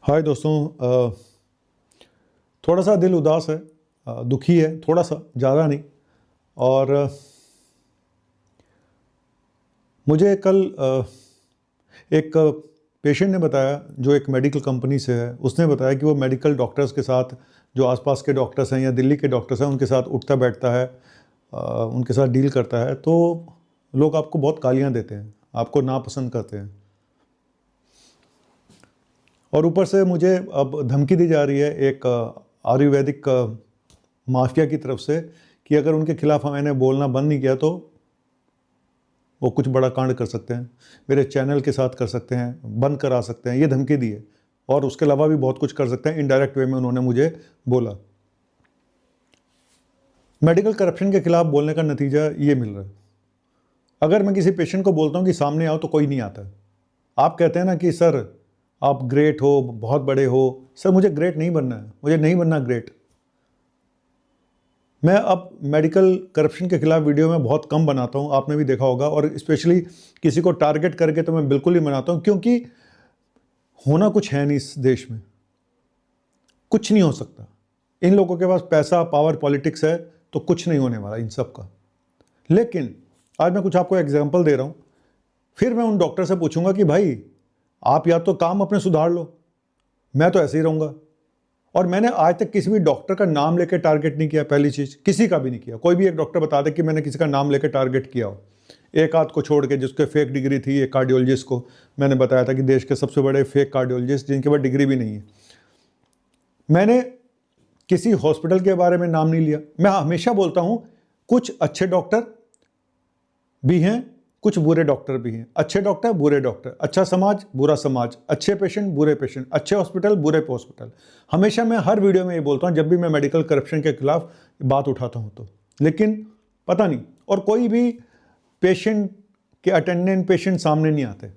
हाय दोस्तों। थोड़ा सा दिल उदास है, दुखी है, थोड़ा सा, ज़्यादा नहीं। और मुझे कल एक पेशेंट ने बताया जो एक मेडिकल कंपनी से है। उसने बताया कि वो मेडिकल डॉक्टर्स के साथ, जो आसपास के डॉक्टर्स हैं या दिल्ली के डॉक्टर्स हैं, उनके साथ उठता बैठता है, उनके साथ डील करता है। तो लोग आपको बहुत गालियाँ देते हैं, आपको नापसंद करते हैं, और ऊपर से मुझे अब धमकी दी जा रही है एक आयुर्वेदिक माफिया की तरफ से कि अगर उनके खिलाफ मैंने बोलना बंद नहीं किया तो वो कुछ बड़ा कांड कर सकते हैं, मेरे चैनल के साथ कर सकते हैं, बंद करा सकते हैं। ये धमकी दी है, और उसके अलावा भी बहुत कुछ कर सकते हैं। इनडायरेक्ट वे में उन्होंने मुझे बोला। मेडिकल करप्शन के खिलाफ बोलने का नतीजा ये मिल रहा है। अगर मैं किसी पेशेंट को बोलता हूँ कि सामने आओ, तो कोई नहीं आता। आप कहते हैं ना कि सर आप ग्रेट हो, बहुत बड़े हो। सर मुझे ग्रेट नहीं बनना है, मुझे नहीं बनना ग्रेट। मैं अब मेडिकल करप्शन के खिलाफ वीडियो में बहुत कम बनाता हूँ, आपने भी देखा होगा। और स्पेशली किसी को टारगेट करके तो मैं बिल्कुल नहीं बनाता हूँ, क्योंकि होना कुछ है नहीं इस देश में, कुछ नहीं हो सकता। इन लोगों के पास पैसा, पावर, पॉलिटिक्स है, तो कुछ नहीं होने वाला इन सब का। लेकिन आज मैं कुछ आपको एग्जाम्पल दे रहा हूँ। फिर मैं उन डॉक्टर से पूछूंगा कि भाई आप या तो काम अपने सुधार लो, मैं तो ऐसे ही रहूँगा। और मैंने आज तक किसी भी डॉक्टर का नाम लेकर टारगेट नहीं किया। पहली चीज़, किसी का भी नहीं किया। कोई भी एक डॉक्टर बता दे कि मैंने किसी का नाम लेकर टारगेट किया हो। एक आध को छोड़ के, जिसके फेक डिग्री थी, एक कार्डियोलॉजिस्ट को मैंने बताया था कि देश के सबसे बड़े फेक कार्डियोलॉजिस्ट जिनके पास डिग्री भी नहीं है। मैंने किसी हॉस्पिटल के बारे में नाम नहीं लिया। मैं हमेशा बोलता हूँ कुछ अच्छे डॉक्टर भी हैं, कुछ बुरे डॉक्टर भी हैं। अच्छे डॉक्टर, बुरे डॉक्टर, अच्छा समाज, बुरा समाज, अच्छे पेशेंट, बुरे पेशेंट, अच्छे हॉस्पिटल, बुरे हॉस्पिटल। हमेशा मैं हर वीडियो में ये बोलता हूँ जब भी मैं मेडिकल करप्शन के खिलाफ बात उठाता हूँ तो। लेकिन पता नहीं, और कोई भी पेशेंट के अटेंडेंट पेशेंट सामने नहीं आते।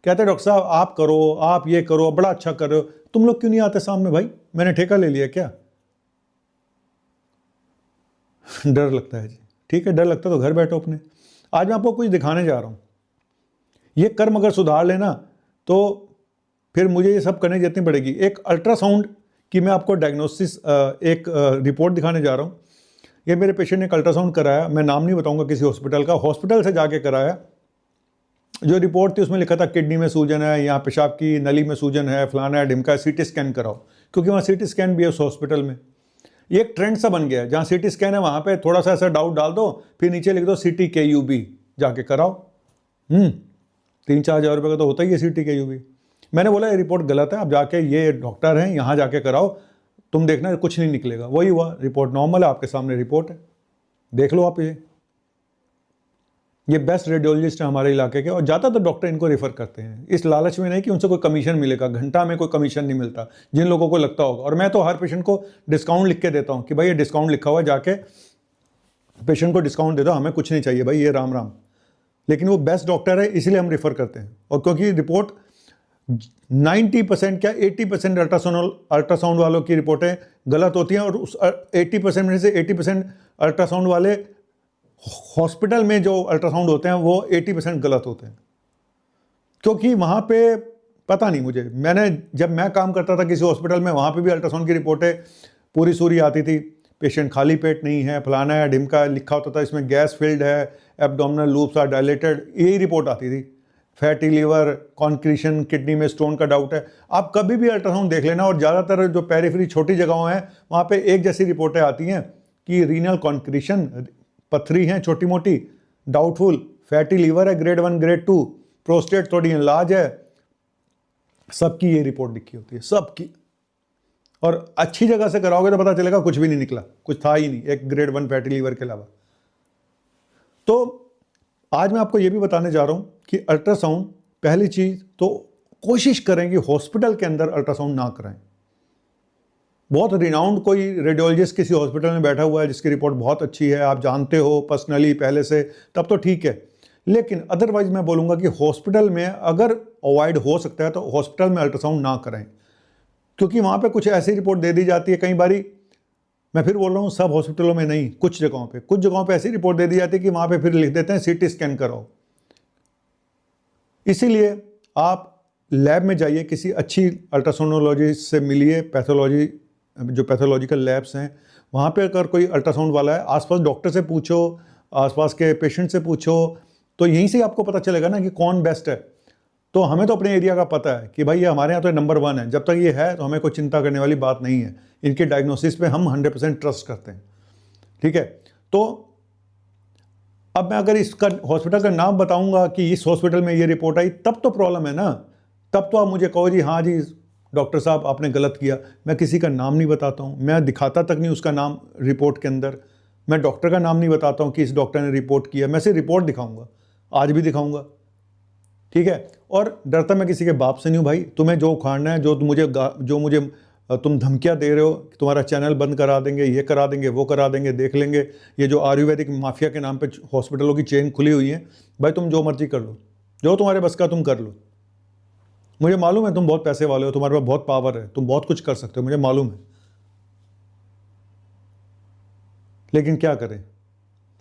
कहते डॉक्टर साहब आप करो, आप ये करो, बड़ा अच्छा कर रहे हो। तुम लोग क्यों नहीं आते सामने? भाई मैंने ठेका ले लिया क्या? डर लगता है जी। ठीक है, डर लगता है तो घर बैठो अपने। आज मैं आपको कुछ दिखाने जा रहा हूँ। ये कर्म अगर सुधार लेना तो फिर मुझे ये सब करने की जरूरत नहीं पड़ेगी। एक अल्ट्रासाउंड की मैं आपको डायग्नोसिस, एक रिपोर्ट दिखाने जा रहा हूँ। ये मेरे पेशेंट ने एक अल्ट्रासाउंड कराया, मैं नाम नहीं बताऊंगा किसी हॉस्पिटल का, हॉस्पिटल से जाके कराया। जो रिपोर्ट थी उसमें लिखा था किडनी में सूजन है, यहाँ पेशाब की नली में सूजन है, फलाना है, ढिमका है, सीटी स्कैन कराओ, क्योंकि वहाँ सीटी स्कैन भी है उस हॉस्पिटल में। ये एक ट्रेंड सा बन गया है, जहाँ सीटी स्कैन है वहाँ पे थोड़ा सा ऐसा डाउट डाल दो, फिर नीचे लिख दो CTKUB, जाके कराओ। 3-4 हज़ार रुपये का तो होता ही है CTKUB। मैंने बोला ये रिपोर्ट गलत है, आप जाके, ये डॉक्टर हैं, यहाँ जाके कराओ, तुम देखना कुछ नहीं निकलेगा। वही हुआ, रिपोर्ट नॉर्मल है, आपके सामने रिपोर्ट है, देख लो आप। ये बेस्ट रेडियोलॉजिस्ट है हमारे इलाके के, और ज़्यादातर डॉक्टर इनको रेफर करते हैं, इस लालच में नहीं कि उनसे कोई कमीशन मिलेगा। घंटा में कोई कमीशन नहीं मिलता, जिन लोगों को लगता होगा। और मैं तो हर पेशेंट को डिस्काउंट लिख के देता हूँ कि भाई ये डिस्काउंट लिखा हुआ है, जाके पेशेंट को डिस्काउंट दे दो, हमें कुछ नहीं चाहिए भाई, ये राम राम। लेकिन वो बेस्ट डॉक्टर है, इसीलिए हम रेफर करते हैं। और क्योंकि रिपोर्ट 90% क्या 80% अल्ट्रासाउंड वालों की रिपोर्टें गलत होती हैं, और उस 80% में से 80% अल्ट्रासाउंड वाले हॉस्पिटल में जो अल्ट्रासाउंड होते हैं वो 80% गलत होते हैं। क्योंकि वहाँ पे पता नहीं, मुझे, मैंने जब मैं काम करता था किसी हॉस्पिटल में, वहाँ पे भी अल्ट्रासाउंड की रिपोर्टें पूरी सूरी आती थी। पेशेंट खाली पेट नहीं है, फलाना है, ढिमका है, लिखा होता था इसमें गैस फिल्ड है, एब्डोमिनल लूप्स आर डायलेटेड, यही रिपोर्ट आती थी। फैटी लीवर, कॉन्क्रीशन, किडनी में स्टोन का डाउट है। आप कभी भी अल्ट्रासाउंड देख लेना, और ज़्यादातर जो पेरिफेरी छोटी जगहों हैं वहाँ पे एक जैसी रिपोर्टें आती हैं कि रीनल कॉन्क्रीशन, पथरी हैं छोटी मोटी, डाउटफुल, फैटी लीवर है ग्रेड 1 ग्रेड 2, प्रोस्टेट थोड़ी इनलार्ज है। सबकी ये रिपोर्ट लिखी होती है, सबकी। और अच्छी जगह से कराओगे तो पता चलेगा कुछ भी नहीं निकला, कुछ था ही नहीं एक ग्रेड 1 फैटी लीवर के अलावा। तो आज मैं आपको ये भी बताने जा रहा हूं कि अल्ट्रासाउंड, पहली चीज तो कोशिश करें कि हॉस्पिटल के अंदर अल्ट्रासाउंड ना कराएं। बहुत रिनाउंड कोई रेडियोलॉजिस्ट किसी हॉस्पिटल में बैठा हुआ है जिसकी रिपोर्ट बहुत अच्छी है, आप जानते हो पर्सनली पहले से, तब तो ठीक है। लेकिन अदरवाइज मैं बोलूँगा कि हॉस्पिटल में अगर अवॉइड हो सकता है तो हॉस्पिटल में अल्ट्रासाउंड ना करें, क्योंकि वहाँ पे कुछ ऐसी रिपोर्ट दे दी जाती है। कई बारी, मैं फिर बोल रहा हूँ सब हॉस्पिटलों में नहीं, कुछ जगहों पे ऐसी रिपोर्ट दे दी जाती है कि वहाँ पे फिर लिख देते हैं CT स्कैन कराओ। इसीलिए आप लैब में जाइए, किसी अच्छी अल्ट्रासोनोलॉजिस्ट से मिलिए, पैथोलॉजी जो पैथोलॉजिकल लैब्स हैं वहाँ पे अगर कोई अल्ट्रासाउंड वाला है, आसपास डॉक्टर से पूछो, आसपास के पेशेंट से पूछो, तो यहीं से आपको पता चलेगा ना कि कौन बेस्ट है। तो हमें तो अपने एरिया का पता है कि भाई ये हमारे यहाँ तो नंबर 1 है, जब तक ये है तो हमें कोई चिंता करने वाली बात नहीं है। इनके डायग्नोसिस पे हम 100% ट्रस्ट करते हैं, ठीक है। तो अब मैं अगर इसका हॉस्पिटल का नाम बताऊंगा कि इस हॉस्पिटल में ये रिपोर्ट आई, तब तो प्रॉब्लम है ना। तब तो आप मुझे कहो जी हाँ जी डॉक्टर साहब आपने गलत किया। मैं किसी का नाम नहीं बताता हूँ, मैं दिखाता तक नहीं उसका नाम रिपोर्ट के अंदर। मैं डॉक्टर का नाम नहीं बताता हूँ कि इस डॉक्टर ने रिपोर्ट किया, मैं सिर्फ रिपोर्ट दिखाऊंगा, आज भी दिखाऊंगा, ठीक है। और डरता मैं किसी के बाप से नहीं हूँ भाई। तुम्हें जो उखाड़ना है, जो मुझे तुम धमकियाँ दे रहे हो कि तुम्हारा चैनल बंद करा देंगे, ये करा देंगे, वो करा देंगे, देख लेंगे, ये जो आयुर्वेदिक माफिया के नाम पे हॉस्पिटलों की चेन खुली हुई है, भाई तुम जो मर्जी कर लो, जो तुम्हारे बस का तुम कर लो। मुझे मालूम है तुम बहुत पैसे वाले हो, तुम्हारे पास बहुत पावर है, तुम बहुत कुछ कर सकते हो, मुझे मालूम है। लेकिन क्या करें,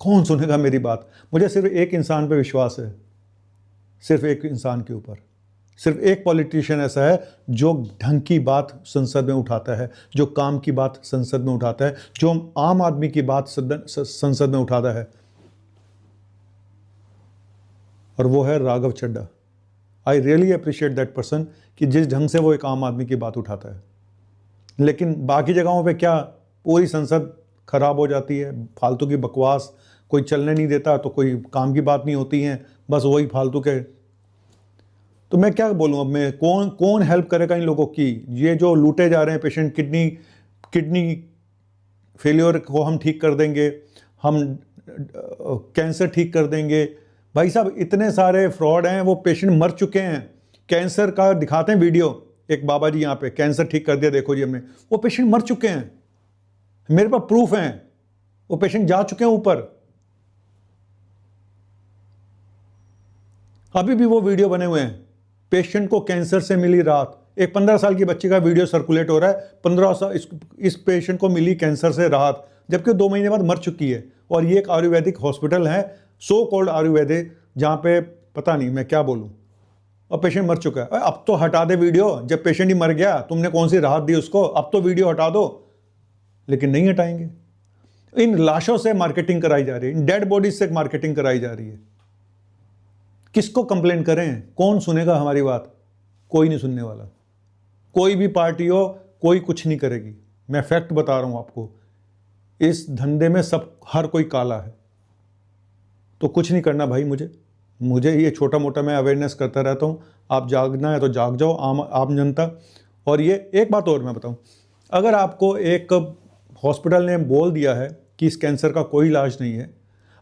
कौन सुनेगा मेरी बात। मुझे सिर्फ एक इंसान पे विश्वास है, सिर्फ एक इंसान के ऊपर। सिर्फ एक पॉलिटिशियन ऐसा है जो ढंग की बात संसद में उठाता है, जो काम की बात संसद में उठाता है, जो आम आदमी की बात संसद में उठाता है, और वो है Raghav Chadha. I really appreciate that person कि जिस ढंग से वो एक आम आदमी की बात उठाता है। लेकिन बाकी जगहों पे क्या, पूरी संसद खराब हो जाती है, फालतू की बकवास, कोई चलने नहीं देता, तो कोई काम की बात नहीं होती है, बस वही फालतू के। तो मैं क्या बोलूँ अब, मैं कौन हेल्प करेगा इन लोगों की। ये जो लूटे जा रहे हैं पेशेंट, किडनी फेलियर को हम ठीक कर देंगे, हम कैंसर ठीक कर देंगे। भाई साहब इतने सारे फ्रॉड हैं, वो पेशेंट मर चुके हैं। कैंसर का दिखाते हैं वीडियो, एक बाबा जी यहाँ पे कैंसर ठीक कर दिया, देखो जी हमने, वो पेशेंट मर चुके हैं, मेरे पास प्रूफ हैं, वो पेशेंट जा चुके हैं ऊपर। अभी भी वो वीडियो बने हुए हैं, पेशेंट को कैंसर से मिली राहत। एक 15 साल की बच्ची का वीडियो सर्कुलेट हो रहा है, 15 साल इस पेशेंट को मिली कैंसर से राहत, जबकि 2 महीने बाद मर चुकी है। और ये एक आयुर्वेदिक हॉस्पिटल है, सो कॉल्ड आयुर्वेदिक, जहाँ पे पता नहीं मैं क्या बोलूँ, और पेशेंट मर चुका है। अब तो हटा दे वीडियो, जब पेशेंट ही मर गया तुमने कौन सी राहत दी उसको, अब तो वीडियो हटा दो। लेकिन नहीं हटाएंगे। इन लाशों से मार्केटिंग कराई जा रही है, इन डेड बॉडीज से मार्केटिंग कराई जा रही है। किसको कंप्लेन करें, कौन सुनेगा हमारी बात? कोई नहीं सुनने वाला। कोई भी पार्टी हो, कोई कुछ नहीं करेगी। मैं फैक्ट बता रहा हूं आपको, इस धंधे में हर कोई काला है। तो कुछ नहीं करना भाई, मुझे ये छोटा मोटा मैं अवेयरनेस करता रहता हूं। आप जागना है तो जाग जाओ, आम जनता। और ये एक बात और मैं बताऊं, अगर आपको एक हॉस्पिटल ने बोल दिया है कि इस कैंसर का कोई इलाज नहीं है,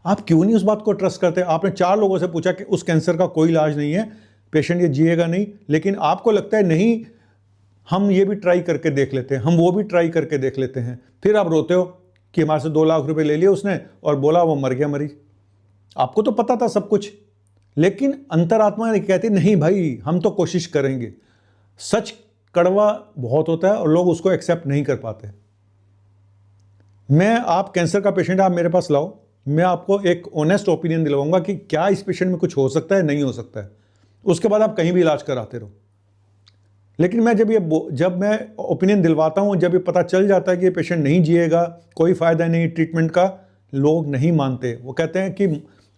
आप क्यों नहीं उस बात को ट्रस्ट करते? आपने 4 लोगों से पूछा कि उस कैंसर का कोई इलाज नहीं है, पेशेंट ये जिएगा नहीं, लेकिन आपको लगता है नहीं, हम ये भी ट्राई करके देख लेते हैं, हम वो भी ट्राई करके देख लेते हैं। फिर आप रोते हो कि हमारे से 2 लाख रुपए ले लिए उसने और बोला वो मर गया मरीज। आपको तो पता था सब कुछ, लेकिन अंतरात्मा ने कहती नहीं भाई हम तो कोशिश करेंगे। सच कड़वा बहुत होता है और लोग उसको एक्सेप्ट नहीं कर पाते। आप कैंसर का पेशेंट आप मेरे पास लाओ, मैं आपको एक ऑनेस्ट ओपिनियन दिलवाऊंगा कि क्या इस पेशेंट में कुछ हो सकता है, नहीं हो सकता है। उसके बाद आप कहीं भी इलाज कराते रहो। लेकिन मैं जब मैं ओपिनियन दिलवाता हूं, जब ये पता चल जाता है कि ये पेशेंट नहीं जिएगा, कोई फायदा नहीं ट्रीटमेंट का, लोग नहीं मानते। वो कहते हैं कि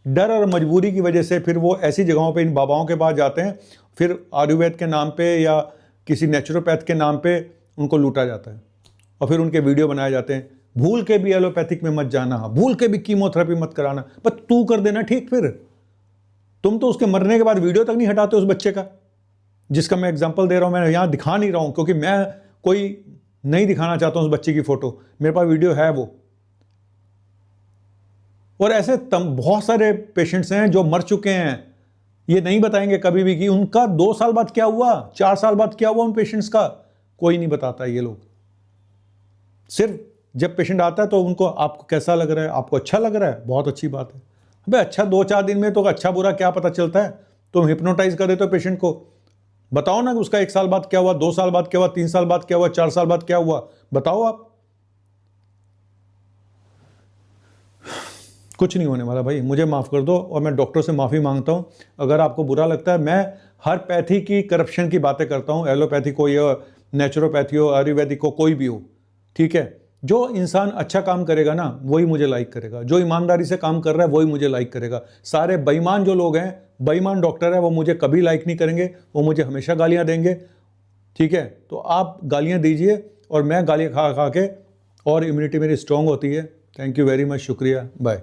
डर और मजबूरी की वजह से फिर वो ऐसी जगहों पे इन बाबाओं के पास जाते हैं, फिर आयुर्वेद के नाम पे या किसी नेचुरोपैथ के नाम पे उनको लूटा जाता है और फिर उनके वीडियो बनाए जाते हैं। भूल के भी एलोपैथिक में मत जाना, भूल के भी कीमोथेरेपी मत कराना, पर तू कर देना ठीक। फिर तुम तो उसके मरने के बाद वीडियो तक नहीं हटाते उस बच्चे का, जिसका मैं एग्जांपल दे रहा हूं। मैं यहां दिखा नहीं रहा हूं क्योंकि मैं कोई नहीं दिखाना चाहता हूं उस बच्चे की फोटो, मेरे पास वीडियो है वो। और ऐसे बहुत सारे पेशेंट्स हैं जो मर चुके हैं, ये नहीं बताएंगे कभी भी कि उनका 2 साल बाद क्या हुआ, 4 साल बाद क्या हुआ उन पेशेंट्स का, कोई नहीं बताता। ये लोग सिर्फ जब पेशेंट आता है तो उनको आपको कैसा लग रहा है, आपको अच्छा लग रहा है, बहुत अच्छी बात है। भाई अच्छा 2-4 दिन में तो अच्छा बुरा क्या पता चलता है? तुम हिप्नोटाइज कर देते हो पेशेंट को। बताओ ना उसका 1 साल बाद क्या हुआ, 2 साल बाद क्या हुआ, 3 साल बाद क्या हुआ, 4 साल बाद क्या हुआ, बताओ आप। कुछ नहीं होने वाला भाई, मुझे माफ़ कर दो और मैं डॉक्टर से माफ़ी मांगता हूँ अगर आपको बुरा लगता है। मैं हर पैथी की करप्शन की बातें करता हूँ, एलोपैथी को या नेचुरोपैथी हो, आयुर्वेदिक को, कोई भी हो, ठीक है। जो इंसान अच्छा काम करेगा ना वही मुझे लाइक करेगा, जो ईमानदारी से काम कर रहा है वही मुझे लाइक करेगा। सारे बेईमान जो लोग हैं, बेईमान डॉक्टर है, वो मुझे कभी लाइक नहीं करेंगे, वो मुझे हमेशा गालियाँ देंगे, ठीक है। तो आप गालियाँ दीजिए और मैं गालियाँ खा खा के और इम्यूनिटी मेरी स्ट्रांग होती है। थैंक यू वेरी मच, शुक्रिया, बाय।